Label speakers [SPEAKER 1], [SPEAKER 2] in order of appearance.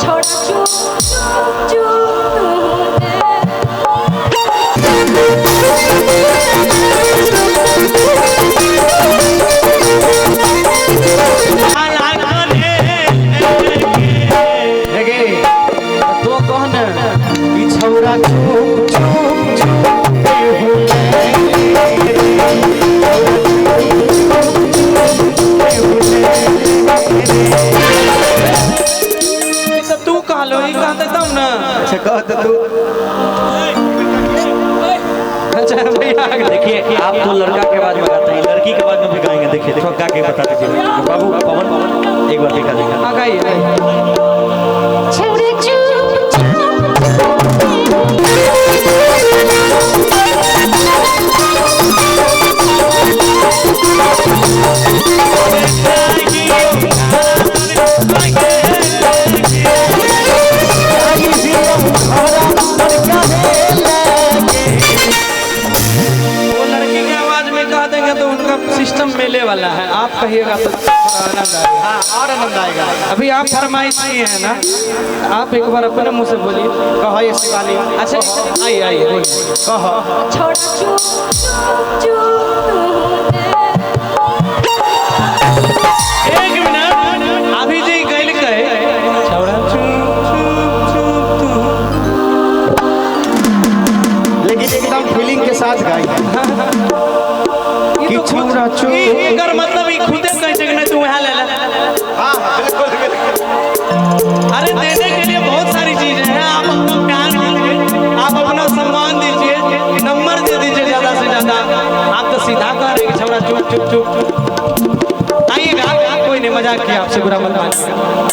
[SPEAKER 1] छोड़ चुप चुप चुप
[SPEAKER 2] तो कौन कि छौरा चुप चुप चुप
[SPEAKER 3] तू कहा लो ही कहा तक ना।
[SPEAKER 2] अच्छा कह तो तू।
[SPEAKER 3] अच्छा भैया
[SPEAKER 4] देखिए आप तो लड़का के बाद में गाते हैं, लड़की के बाद में भी गाएंगे। देखिए देखो गा के बता दीजिए बाबू पवन एक बार दिखा दीजिए।
[SPEAKER 3] हाँ गाइए। सिस्टम मेले वाला है, आप कहिएगा तो आनंद आएगा।
[SPEAKER 2] और आनंद आएगा।
[SPEAKER 3] अभी आप फरमाइश किए हैं ना, आप एक बार अपने मुंह से बोलिए।
[SPEAKER 2] कहो ये शिवानी।
[SPEAKER 3] अच्छा आइए आइए बोलिए।
[SPEAKER 2] कहो
[SPEAKER 1] छोड़ चुप चुप चुप
[SPEAKER 3] एक मिनट अभी जी गइल कहे छोड़ा चुप चुप चुप तू,
[SPEAKER 2] लेकिन एकदम फीलिंग के साथ गाई कि छौरा चुप।
[SPEAKER 3] एकर मतलब ई खुदे कह छै कि नहीं तू वहां ले ले।
[SPEAKER 2] हां बिल्कुल बिल्कुल।
[SPEAKER 3] अरे देने के लिए बहुत सारी चीजें हैं। आप अपना प्यार दीजिए, आप अपना सम्मान दीजिए, नंबर दे दीजिए ज्यादा से ज्यादा। आप तो सीधा कह रहे हैं कि छोड़ा चुप चुप चुप। आइएगा कोई नहीं, मजाक किया आपसे, बुरा मत मानिएगा।